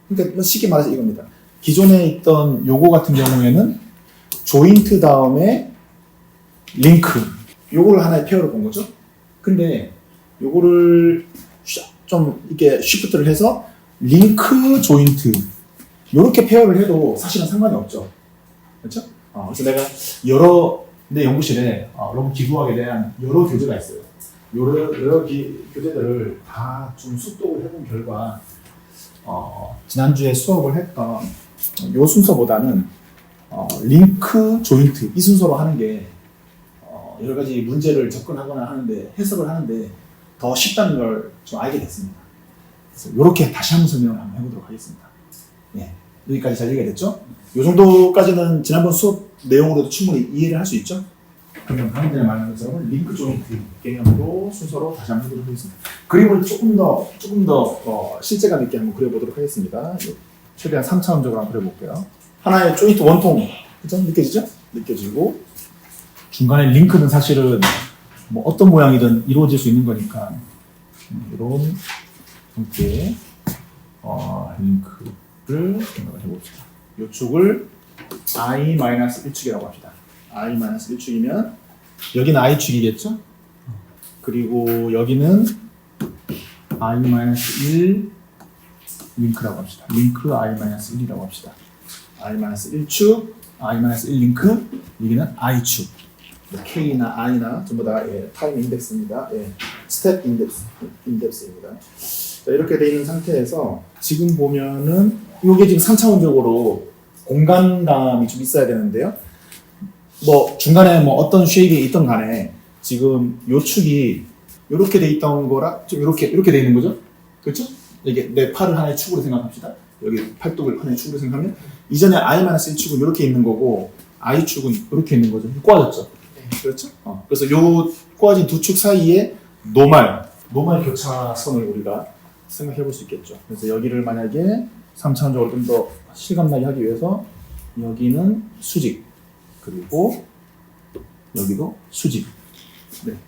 그러니까 쉽게 말해서 이겁니다. 기존에 있던 요거 같은 경우에는 조인트 다음에 링크 요거를 하나의 페어로 본 거죠. 근데 요거를 좀 이렇게 쉬프트를 해서 링크 조인트 요렇게 페어를 해도 사실은 상관이 없죠. 그렇죠? 그래서 내가 내 연구실에 로봇 기구학에 대한 여러 교재가 있어요. 여러 교재들을 다 좀 숙독을 해본 결과 지난주에 수업을 했던 요 순서보다는 링크 조인트 이 순서로 하는 게 여러 가지 문제를 접근하거나 하는데 해석을 하는데 더 쉽다는 걸 좀 알게 됐습니다. 그래서 이렇게 다시 한번 설명을 한번 해보도록 하겠습니다. 예, 여기까지 잘 이해가 됐죠? 이 정도까지는 지난번 수업 내용으로도 충분히 이해를 할 수 있죠? 그러면 방금 전에 말한 것처럼 링크 조인트 개념으로 순서로 다시 한번 해보도록 하겠습니다. 그림을 조금 더 실제감 있게 한번 그려보도록 하겠습니다. 최대한 3차원적으로 한번 그려볼게요. 하나의 조인트 원통, 그죠? 느껴지죠? 느껴지고 중간에 링크는 사실은 뭐 어떤 모양이든 이루어질 수 있는 거니까 이런 형태의 링크를 생각을 해봅시다. 이 축을 i-1축이라고 합시다. i-1축이면 여기는 i축이겠죠? 그리고 여기는 i-1 링크라고 합시다. 링크 i-1이라고 합시다. i-1축, i-1 링크, 여기는 i축. K나 I나 전부 다 타임 인덱스입니다. 스텝 인덱스입니다. 자, 이렇게 되어 있는 상태에서 지금 보면은 이게 지금 3차원적으로 공간감이 좀 있어야 되는데요. 뭐 중간에 뭐 어떤 쉐입이 있던 간에 지금 요 축이 이렇게 돼 있던 거랑 좀 이렇게 돼 있는 거죠. 그렇죠? 이게 내 팔을 하나의 축으로 생각합시다. 여기 팔뚝을 하나의 축으로 생각하면 이전에 I-1축은 이렇게 있는 거고 I축은 이렇게 있는 거죠. 꼬아졌죠. 그렇죠? 그래서 요 꼬아진 두 축 사이에 노말 교차선을 우리가 생각해 볼 수 있겠죠. 그래서 여기를 만약에 3차원적으로 좀 더 실감나게 하기 위해서 여기는 수직 그리고 여기도 수직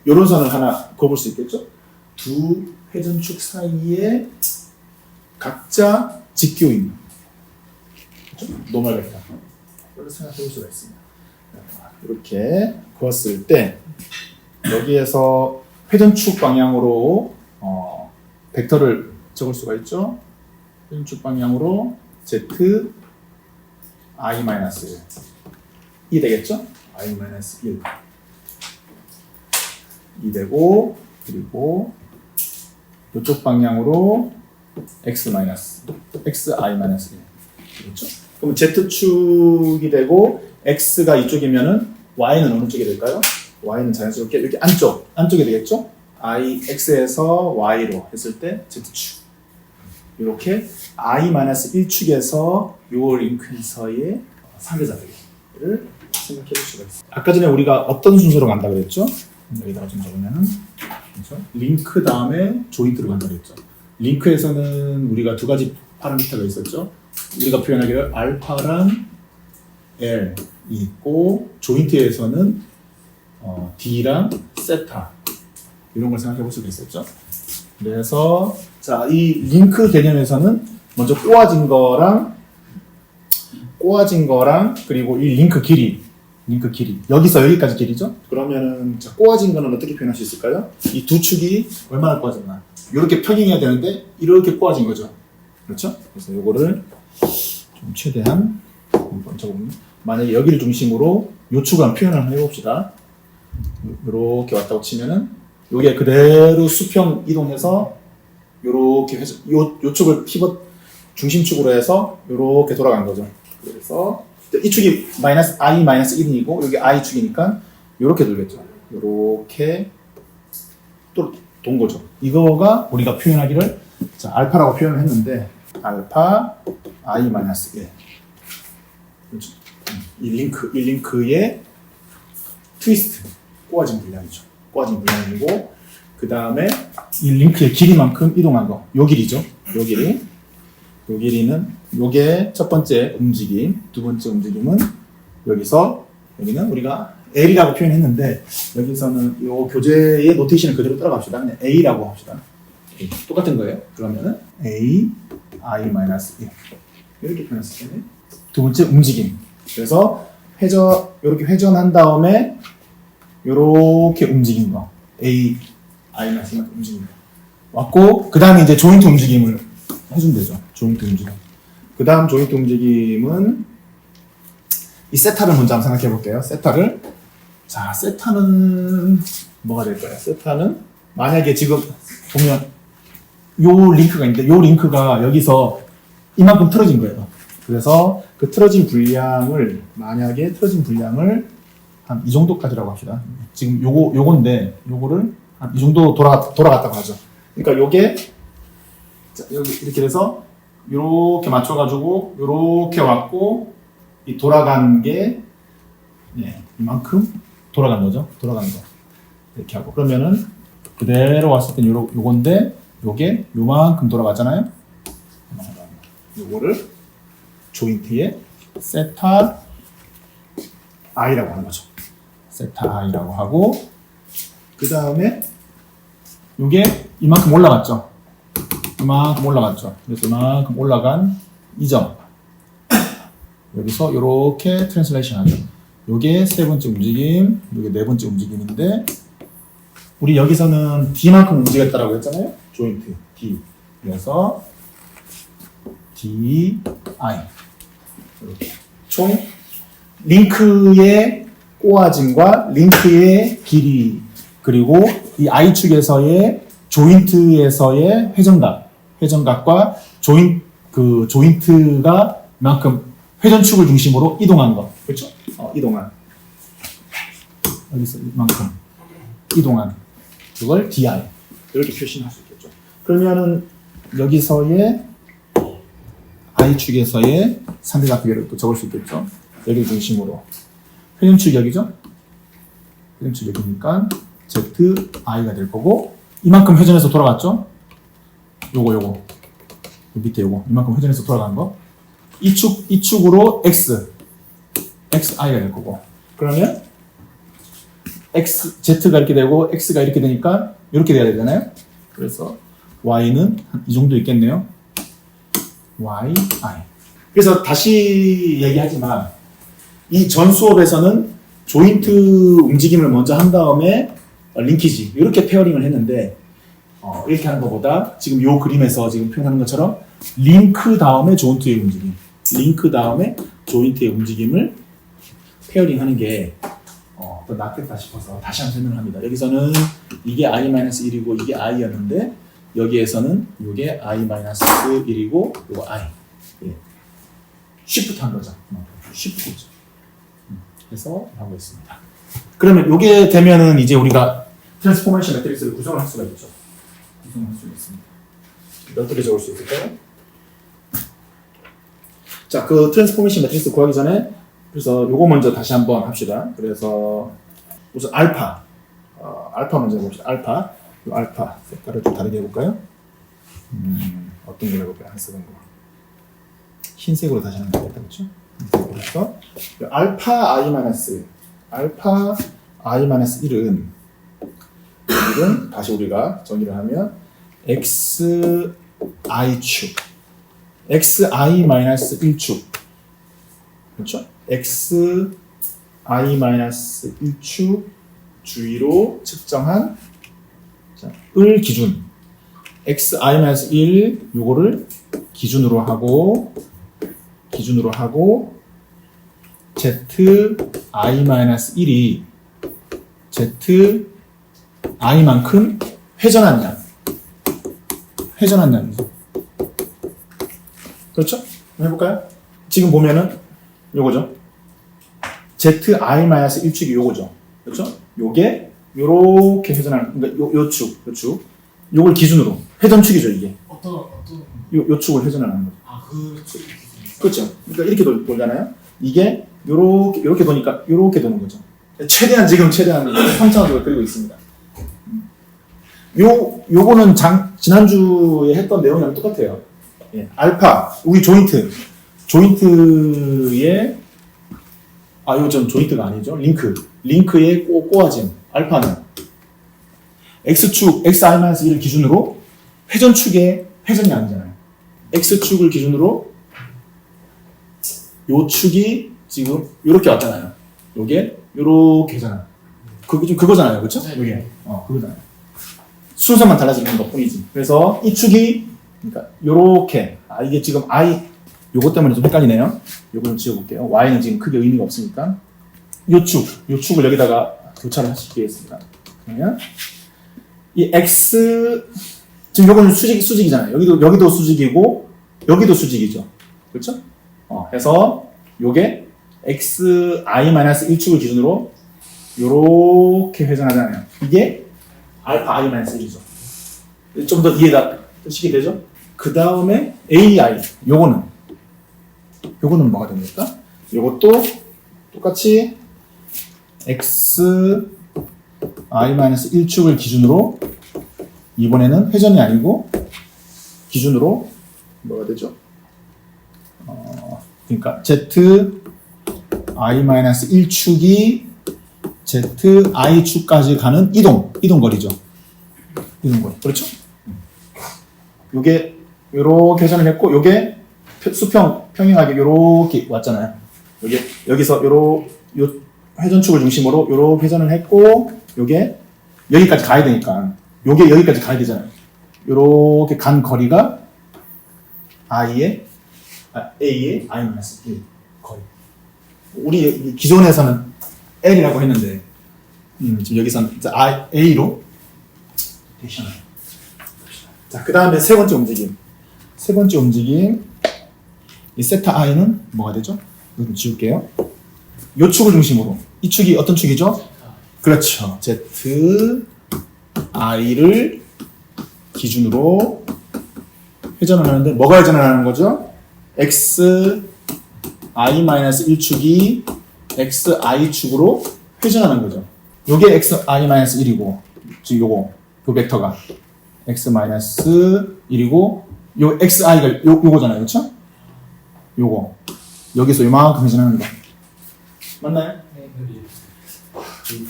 이런 선을 하나 그어볼 수 있겠죠. 두 회전축 사이에 각자 직교인 노말 벡터 이렇게 생각해 볼 수가 있습니다. 이렇게 그었을 때 여기에서 회전축 방향으로 벡터를 적을 수가 있죠. 회전축 방향으로 z i-1 이 되겠죠? i-1 이 되고 그리고 이쪽 방향으로 x-i-1 그렇죠? 그럼 z축이 되고 x가 이쪽이면은 y는 어느 쪽이 될까요? y는 자연스럽게 이렇게 안쪽이 되겠죠? x에서 y로 했을 때 z축 이렇게 i-1축에서 요 링크에서의 상대자들을 생각해 볼 수가 있어요. 아까 전에 우리가 어떤 순서로 간다 그랬죠? 여기다가 좀 적으면은 그렇죠? 링크 다음에 조인트로 간다 그랬죠. 링크에서는 우리가 두 가지 파라미터가 있었죠. 우리가 표현하기를 알파랑 L이 있고 조인트에서는 D랑 세타 이런 걸 생각해 볼 수가 있었죠. 그래서 자, 이 링크 개념에서는 먼저 꼬아진 거랑 그리고 이 링크 길이 여기서 여기까지 길이죠. 그러면은 자, 꼬아진 거는 어떻게 표현할 수 있을까요? 이 두 축이 얼마나 꼬아졌나 이렇게 평행해야 되는데 이렇게 꼬아진 거죠. 그렇죠? 그래서 요거를 좀 최대한 만약에 여기를 중심으로 요 축을 한번 표현을 해봅시다. 이렇게 왔다고 치면은 요게 그대로 수평 이동해서 요렇게 해서 요 축을 피벗 중심축으로 해서 요렇게 돌아간 거죠. 그래서 이 축이 i-1이고 여기 i축이니까 요렇게 돌겠죠. 요렇게 또 돈 거죠. 이거가 우리가 표현하기를 자, 알파라고 표현을 했는데 알파 i-1 그렇죠? 이 링크의 트위스트 꼬아진 분량이죠. 꼬아진 분량이고 그 다음에 이 링크의 길이만큼 이동한 거, 요 길이죠. 요 길이는 요게 첫 번째 움직임, 두 번째 움직임은 여기는 우리가 L이라고 표현했는데 여기서는 요 교재의 노테이션을 그대로 따라갑시다. 그냥 A라고 합시다. 똑같은 거예요. 그러면은 A, I-1 이렇게 표현했을 텐데 두 번째 움직임. 그래서 이렇게 회전한 다음에 이렇게 움직인 거 A, I-1 움직인 거 왔고 그 다음에 이제 조인트 움직임을 해주면 되죠. 조인트 움직임. 그 다음 조인트 움직임은 이 세타를 먼저 한번 생각해 볼게요. 세타를 자 세타는 뭐가 될까요? 세타는 만약에 지금 보면 요 링크가 있는데 요 링크가 여기서 이만큼 틀어진 거예요. 그래서 그 틀어진 분량을 만약에 틀어진 분량을 한 이 정도까지라고 합시다. 지금 요건데 요거를 한 이 정도 돌아갔다고 하죠. 그러니까 요게 자, 여기 이렇게 돼서 요렇게 맞춰가지고 요렇게 왔고 이 돌아간 게 이만큼 돌아간 거죠. 돌아간 거 이렇게 하고 그러면은 그대로 왔을 땐 요건데 요게 요만큼 돌아갔잖아요. 요거를 조인트의 세타 I라고 하는 거죠. 세타 I라고 하고 그 다음에 요게 이만큼 올라갔죠. 이만큼 올라갔죠. 그래서 이만큼 올라간 이 점 여기서 요렇게 트랜슬레이션 하죠. 요게 세 번째 움직임, 요게 네 번째 움직임인데 우리 여기서는 D만큼 움직였다라고 했잖아요. 조인트 D. 그래서 D, I 이렇게 총 링크의 꼬아짐과 링크의 길이 그리고 이 I축에서의 조인트에서의 회전각과 조인트가 만큼 회전축을 중심으로 이동한 거 그렇죠? 이동한 여기서 이만큼 이동한 그걸 DI 이렇게 표시할 수 있겠죠. 그러면은 여기서의 I축에서의 상대각비례를 또 적을 수 있겠죠. 여기 중심으로 회전축 여기죠. 회전축 여기니까 ZI가 될 거고 이만큼 회전해서 돌아갔죠. 요거 밑에 요거 이만큼 회전해서 돌아간 거 이 축으로 XI가 될 거고 그러면 Z가 이렇게 되고 X가 이렇게 되니까 이렇게 돼야 되잖아요. 그래서 Y는 이 정도 있겠네요. YI. 그래서 다시 얘기하지만 이 전 수업에서는 조인트 움직임을 먼저 한 다음에 링키지 이렇게 페어링을 했는데 이렇게 하는 것보다 지금 이 그림에서 지금 표현하는 것처럼 링크 다음에 조인트의 움직임 링크 다음에 조인트의 움직임을 페어링하는 게 더 낫겠다 싶어서 다시 한번 설명을 합니다. 여기서는 이게 I-1이고 이게 I였는데 여기에서는 이게 I-1이고 이거 I 쉬프트 한 거죠. 쉬프트죠. 그래서 하고 있습니다. 그러면 이게 되면은 이제 우리가 트랜스포메이션 매트릭스를 구성을 할 수가 있죠. 구성할 수 있습니다. 어떻게 적을 수 있을까요? 자, 그 트랜스포메이션 매트릭스 구하기 전에 그래서 요거 먼저 다시 한번 합시다. 그래서 우선 알파 먼저 해봅시다. 알파 색깔을 좀 다르게 해볼까요? 어떤 걸 해볼까요? 안 쓰는 거 흰색으로 다시 하는 거 그렇죠? 그래서 알파 I-1은 다시 우리가 정의를 하면 XI축 XI-1축 그렇죠? XI-1축 주위로 측정한 을 기준 XI-1 요거를 기준으로 하고 ZI-1이 ZI만큼 회전한 양이죠. 그렇죠? 해볼까요? 지금 보면은 요거죠. ZI-1축이 요거죠. 그렇죠? 요게 요렇게 회전하는 그러니까 요 축. 요걸 기준으로 회전축이죠, 이게. 요 축을 회전하는 거죠. 그렇죠. 그러니까 이렇게 돌잖아요. 이게 요렇게 도니까 요렇게 도는 거죠. 최대한 3차원적으로 그리고 있습니다. 요거는 지난주에 했던 내용이랑 똑같아요. 알파, 우리 조인트의 이거 전 조인트가 아니죠. 링크의 꼬아짐, 알파는 X축, XI-1을 기준으로 회전축의 회전이 아니잖아요. X축을 기준으로 요 축이 지금 요렇게 왔잖아요. 요게 요렇게잖아요. 그거잖아요. 그렇죠? 요게. 그거잖아요. 순서만 달라지는 것 뿐이지. 그래서 이 축이 그러니까 요렇게 이게 지금 요거 때문에 좀 헷갈리네요. 요거 좀 지워볼게요. Y는 지금 크게 의미가 없으니까 요 축을 여기다가 교차를 시키겠습니다. 그러면 이 X 지금 요거는 수직이잖아요. 여기도 수직이고 여기도 수직이죠. 그렇죠? 해서 요게 xi-1축을 기준으로 요렇게 회전하잖아요. 이게 알파 i-1이죠. 좀 더 이해가 쉽게 되죠? 그 다음에 ai 요거는 뭐가 됩니까? 요것도 똑같이 xi-1축을 기준으로 이번에는 회전이 아니고 기준으로 뭐가 되죠? 그러니까 zi-1축이 zi축까지 가는 이동거리죠. 이동거리. 그렇죠? 요게 요렇게 회전을 했고 요게 평행하게 요렇게 왔잖아요. 여기서 요 회전축을 중심으로 요렇게 회전을 했고 요게 여기까지 가야 되니까 요게 여기까지 가야 되잖아요. 요렇게 간 거리가 A의 I-1 거리. 우리 기존에서는 L이라고 했는데 지금 여기서는 A로 대시하는. 자, 그 다음에 세 번째 움직임. 이 세타 I는 뭐가 되죠? 이거 좀 지울게요. 요 축을 중심으로. 이 축이 어떤 축이죠? 그렇죠. ZI를 기준으로 회전을 하는데 뭐가 회전을 하는 거죠? xi-1축이 xi축으로 회전하는 거죠. 요게 xi-1이고 지금 요 벡터가 x-1이고 요 xi가 요거잖아요. 그렇죠? 요거 여기서 요만큼 회전하는 거 맞나요? 네.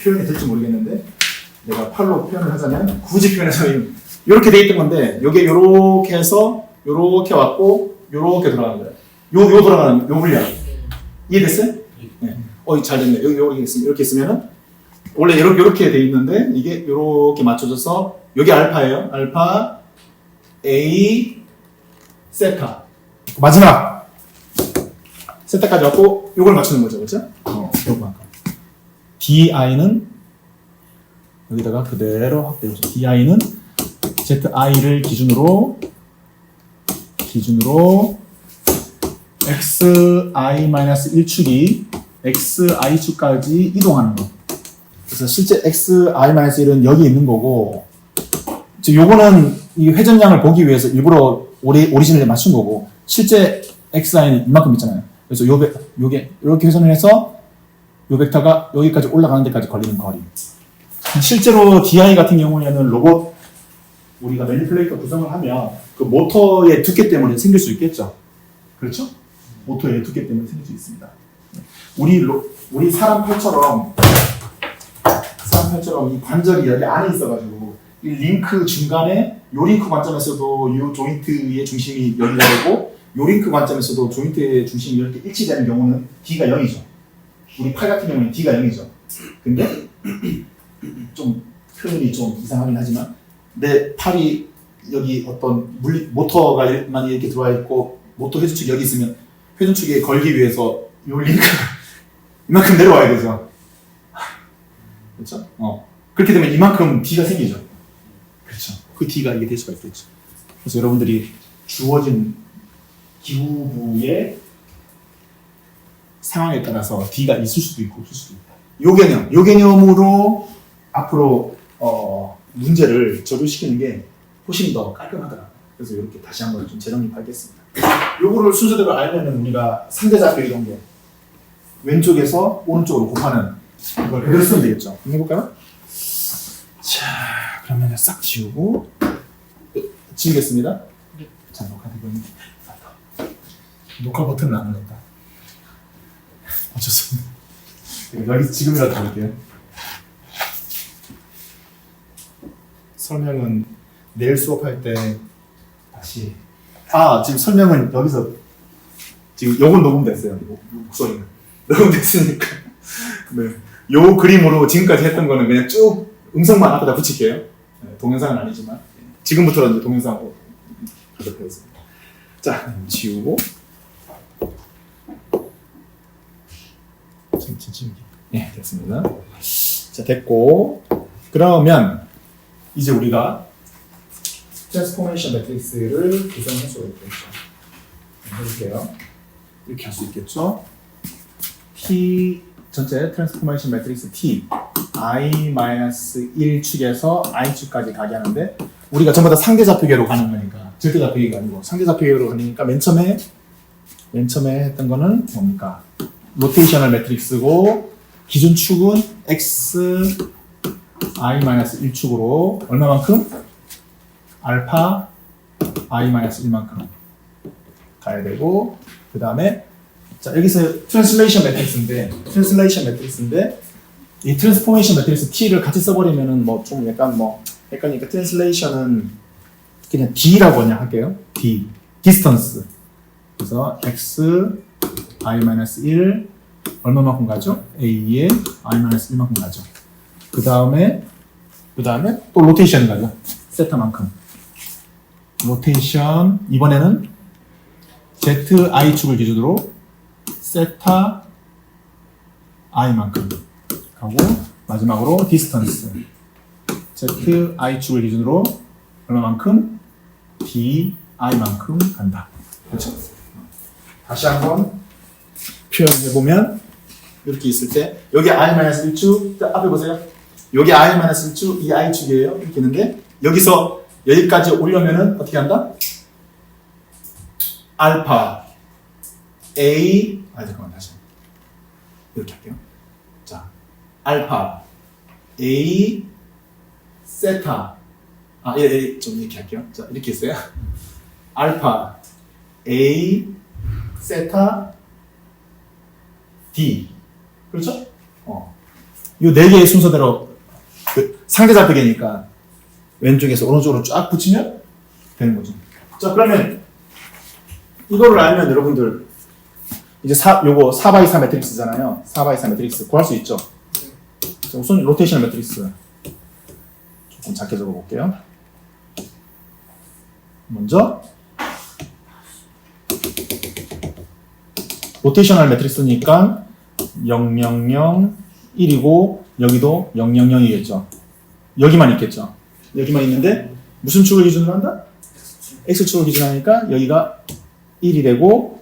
표현이 될지 모르겠는데 내가 팔로 표현을 하자면 굳이 표현하자면 이렇게 돼 있던 건데 요게 요렇게 해서 요렇게 왔고 요렇게 돌아가는 거예요. 요 돌아가는 요 분량 이해됐어요? 네. 잘 됐네. 이렇게 있으면은 원래 이렇게 돼 있는데 이게 요렇게 맞춰져서 여기 알파예요. 알파 A 세타 마지막 세타까지 왔고 요걸 맞추는 거죠. 그렇죠? 요거 DI는 여기다가 그대로 확대해보죠. DI는 ZI를 기준으로 xi-1축이 xi축까지 이동하는 거. 그래서 실제 xi-1은 여기 있는 거고, 지금 요거는 이 회전량을 보기 위해서 일부러 오리진을 맞춘 거고, 실제 xi는 이만큼 있잖아요. 그래서 요게 이렇게 회전을 해서 요 벡터가 여기까지 올라가는 데까지 걸리는 거리. 실제로 DI 같은 경우에는 로봇 우리가 매니플레이터 구성을 하면 그 모터의 두께 때문에 생길 수 있겠죠. 그렇죠? 모터의 두께 때문에 생길 수 있습니다. 우리 사람 팔처럼 이 관절이 여기 안에 있어가지고 이 링크 중간에 요 링크 관점에서도 이 조인트의 중심이 여기가 되고 요 링크 관점에서도 조인트의 중심이 이렇게 일치되는 경우는 D가 0이죠. 우리 팔 같은 경우는 D가 0이죠. 근데 좀 표현이 좀 이상하긴 하지만 내 팔이 여기 어떤 모터가 많이 이렇게 들어와 있고 모터 회전축이 여기 있으면 회전축에 걸기 위해서 요 링크가 이만큼 내려와야 되죠. 그렇죠? 그렇게 되면 이만큼 D가 생기죠. 그렇죠. 그 D가 이게 될 수가 있겠죠. 그래서 여러분들이 주어진 기후부의 상황에 따라서 D가 있을 수도 있고 없을 수도 있다. 요 개념으로 앞으로 문제를 저류시키는 게 훨씬 더 깔끔하더라고요. 그래서 이렇게 다시 한번 좀 재정립하겠습니다. 요거를 순서대로 알면은 우리가 상대좌표 이동계 왼쪽에서 오른쪽으로 곱하는 이걸 그대로 쓰면 되겠죠. 한번 해볼까요? 자, 그러면 싹 지우고 지우겠습니다. 자, 녹화되고 있는데 녹화 버튼을 안 눌렀다. 어쩌습니까? 여기 지금이라도 해볼게요. 설명은 내일 수업할 때 다시 지금 설명은 여기서 지금 요건 녹음됐어요. 목소리가 녹음됐으니까 네. 요 그림으로 지금까지 했던 거는 그냥 쭉 음성만 앞에다 붙일게요. 네, 동영상은 아니지만 지금부터는 이제 동영상으로 가도록 하겠습니다. 자, 지우고 지우기. 네, 됐습니다. 자, 됐고 그러면 이제 우리가 트랜스포메이션 매트릭스를 구성할 수가 있겠죠. 해볼게요. 이렇게 할 수 있겠죠. T 전체 트랜스포메이션 매트릭스 T i-1 축에서 i 축까지 가게 하는데 우리가 전부 다 상대 좌표계로 가는 거니까 절대 좌표계가 아니고 상대 좌표계로 가니까 맨 처음에 했던 거는 뭡니까? 로테이셔널 매트릭스고 기준 축은 x i-1 축으로 얼마만큼? 알파 i-1만큼 가야 되고 그 다음에 자 여기서 트랜슬레이션 매트릭스인데 이 트랜스포메이션 매트릭스 T를 같이 써버리면은 뭐 좀 약간 헷갈리니까 트랜슬레이션은 그냥 D라고 그냥 할게요. D 디스턴스 그래서 x i-1 얼마만큼 가죠? A에 i-1만큼 가죠. 그 다음에 또 로테이션 가죠. 세타만큼 로테이션 이번에는 ZI축을 기준으로 세타 i만큼 하고 마지막으로 디스턴스 ZI축을 기준으로 얼마만큼? DI만큼 간다. 그렇죠? 다시 한번 표현해보면 이렇게 있을 때 여기 i-1축 앞에 보세요. 여기 i-1축 이 i축이에요. 이렇게 있는데 여기서 여기까지 오려면은 어떻게 한다? 알파 A 잠깐만 다시 이렇게 할게요. 자, 알파 A 세타 좀 이렇게 할게요. 자, 이렇게 있어요. 알파 A 세타 D 그렇죠? 이 네 개의 순서대로 그 상대 좌표계니까 왼쪽에서 오른쪽으로 쫙 붙이면 되는 거죠. 자, 그러면 이거를 알면 여러분들 이제 요거 4x4 매트릭스잖아요. 4x4 매트릭스 구할 수 있죠. 자, 우선 로테이셔널 매트릭스 조금 작게 적어볼게요. 먼저 로테이셔널 매트릭스니까 0, 0, 0, 1이고 여기도 0, 0, 0이겠죠. 여기만 있겠죠. 여기만 있는데 무슨 축을 기준으로 한다? X축을 기준으로 하니까 여기가 1이 되고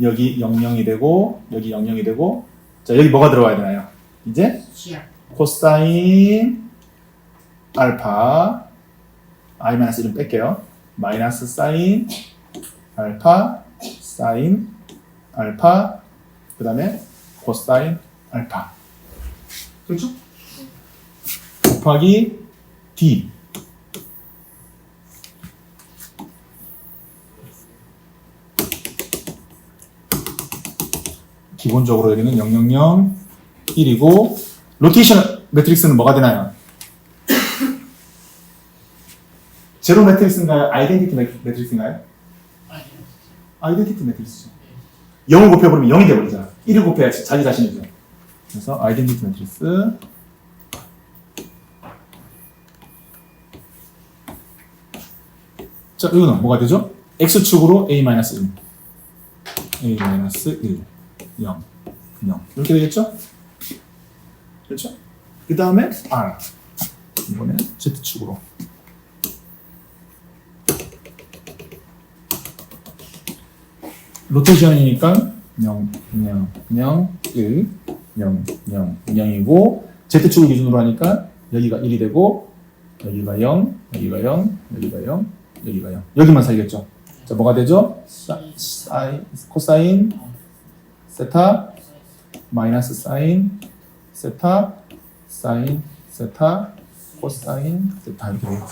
여기 00이 되고 여기 00이 되고 자 여기 뭐가 들어와야 되나요? 이제 코사인 알파 i-1은 뺄게요. 마이너스 사인 알파 사인 알파 그 다음에 코사인 알파 그렇죠? 곱하기 D 기본적으로 여기는 0, 0, 0, 1이고 로테이션 매트릭스는 뭐가 되나요? 제로 매트릭스인가요? 아이덴티티 매트릭스인가요? 아이덴티티 매트릭스죠. 0을 곱해버리면 0이 돼버리잖아. 1을 곱해야 자기 자신이죠. 그래서 아이덴티티 매트릭스 자, 이거는 뭐가 되죠? X축으로 A-1 A-1 0 0 이렇게 되겠죠? 그렇죠? 그 다음에 R 이번엔 Z축으로 로테이션이니까 0 0 0 1 0 0 0이고 Z축을 기준으로 하니까 여기가 1이 되고 여기가 0 여기가 0 여기가 0 여기가 0 여기만 살겠죠? 자, 뭐가 되죠? 코사인 세타 마이너스 사인 세타 사인 세타 코사인 세타 이렇게 돼요.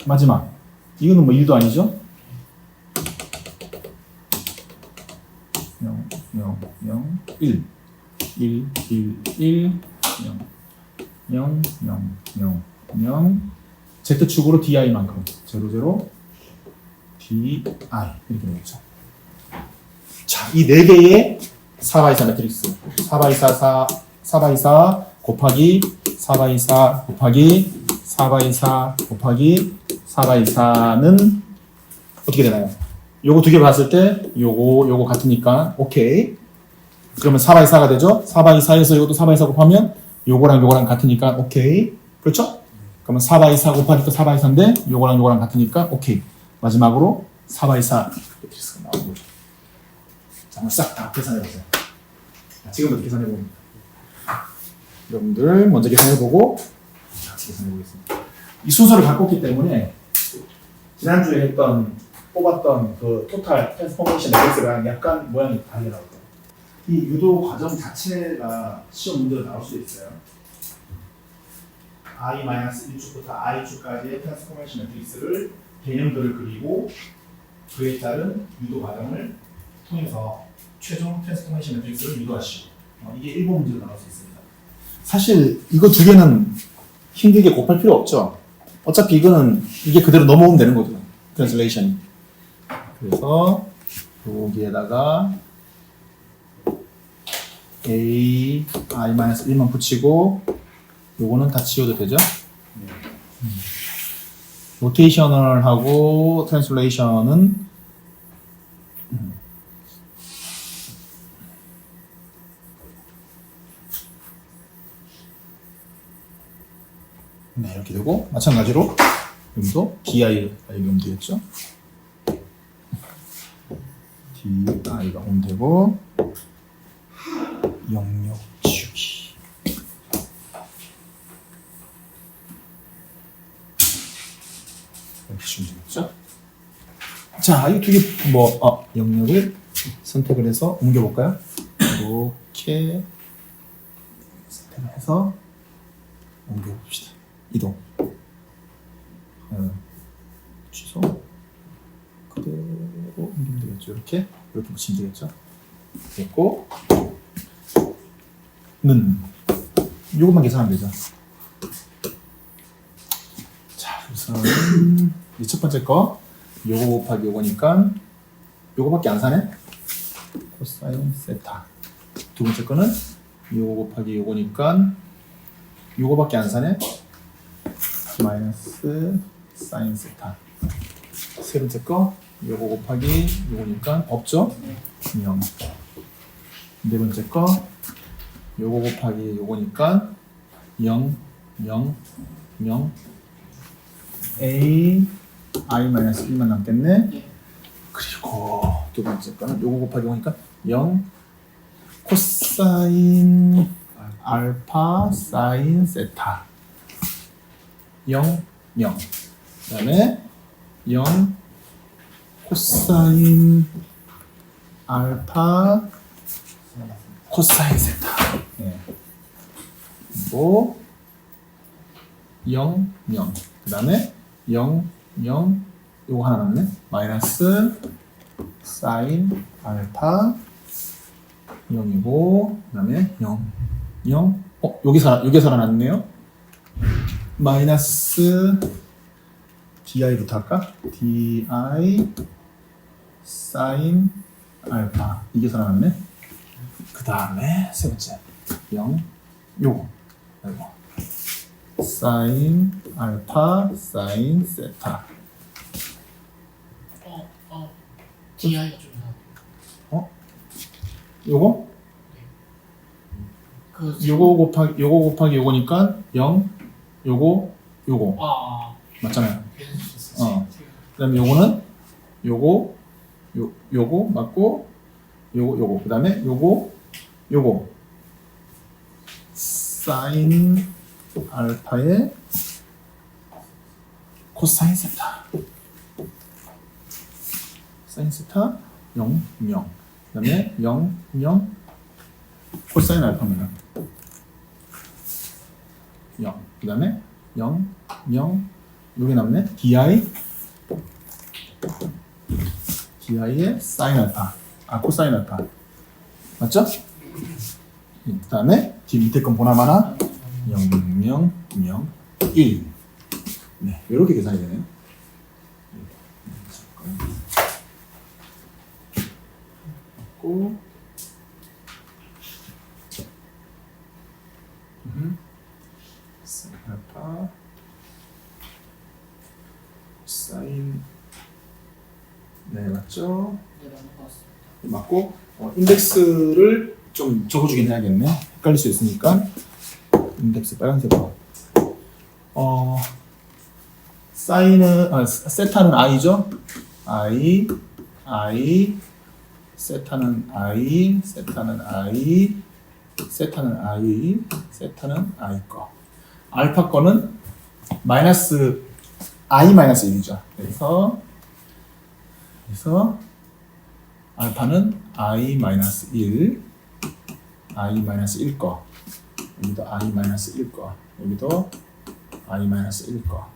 마지막 이거는 뭐 1도 아니죠? 0 0 0 1 1 1 1 0 0 0 0 Z축으로 DI만큼 00 DI 이렇게 되겠죠. 자, 이 네 개의 4x4 매트릭스 4x4 4x4 곱하기 4x4 곱하기 4x4 곱하기 4x4는 어떻게 되나요? 요거 두 개 봤을 때 요거 같으니까 오케이. 그러면 4x4가 되죠? 4x4에서 이것도 4x4 곱하면 요거랑 같으니까 오케이. 그렇죠? 그러면 4x4 곱하기 또 4x4인데 요거랑 같으니까 오케이. 마지막으로 4x4 매트릭스가 나오는 거죠. 자, 한번 싹 다 계산해보세요. 지금부터 계산해봅니다. 여러분들 먼저 계산해보고 같이 계산해보겠습니다. 이 순서를 바꿨기 때문에 지난주에 뽑았던 그 토탈 트랜스포메이션 매트릭스랑 약간 모양이 다르게 나올 거예요. 이 유도 과정 자체가 시험 문제로 나올 수도 있어요. i-1축부터 i축까지의 트랜스포메이션 매트릭스를 개념들을 그리고 그에 따른 유도 과정을 통해서 최종 트랜스포메이션 매트릭스를 유도하시고 이게 1번 문제로 나올 수 있습니다. 사실 이거 두 개는 힘들게 곱할 필요 없죠. 어차피 이게 그대로 넘어오면 되는 거죠. 트랜슬레이션이. 그래서 여기에다가 a i-1만 붙이고 요거는 다 지워도 되죠? 로테이셔널하고 트랜슬레이션은 네, 이렇게 되고 마찬가지로 여기도 DI가 여기 오면 되겠죠? DI가 오면 되고 영역 지우기 이렇게 주면 되겠죠? 자, 이 두 개 영역을 선택을 해서 옮겨볼까요? 이렇게 선택을 해서 옮겨봅시다. 이동. 취소. 그대로 옮기면 되겠죠. 이렇게 붙이면 되겠죠. 됐고, 요것만 계산하면 되죠. 자, 우선 이 첫 번째 거 요거 곱하기 요거니까 요거밖에 안 사네. 코사인 세타. 두 번째 거는 요거 곱하기 요거니까 요거밖에 안 사네. 마이너스 사인 세타. 세 번째 거 요거 곱하기 요거니까 없죠? 0. 네 번째 거 요거 곱하기 요거니까 0, 0, 0. a i-1만 남겠네. 그리고 두 번째 거는 요거 곱하기 요거니까 0 코사인 알파 사인 세타 0, 0. 그 다음에 0 코사인 알파 코사인 세타. 네. 그리고 0, 0. 그 다음에 0, 0. 요거 하나 남네. 마이너스 사인 알파 0이고, 그 다음에 0, 0. 여기 살아났네요. 마이너스 di부터 할까? di 사인 알파. 이게 살아났네. 그 다음에 세 번째 0, 요거. 아이고. 사인 알파 사인 세타. DI 좀 요거? 요거 곱하기 요거니까 0, 요거 맞잖아요. 그 다음에 요거는 요거 맞고 요거 그 다음에 요거 사인 알파의 코사인 세타. 사인 세타 0, 0. 그 다음에 0, 0 코사인 알파입니다. 0. 그 다음에 0, 0 여기 남네. di의 사인 알파. 코사인 알파. 맞죠? 그 다음에 뒤 밑에 건 보나마나 0, 0, 0, 1. 네, 이렇게 계산이 되네요. 고 알파 사인 네 맞죠? 네, 넘어갔습니다. 맞고 인덱스를 좀 적어주긴 해야겠네. 헷갈릴 수 있으니까 인덱스 빨간색으로. 사인은 세타는 i죠. i 세타는 i 세타는 i 세타는 i 거. 알파 거는 마이너스 i 마이너스 1이죠. 그래서 알파는 i 마이너스 1 거. 여기도 i 마이너스 1 거. 여기도 i 마이너스 1 거.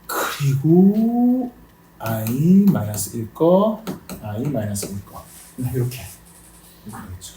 그리고 i 마이너스 1 거, i 마이너스 1 거. 이렇게 되겠죠.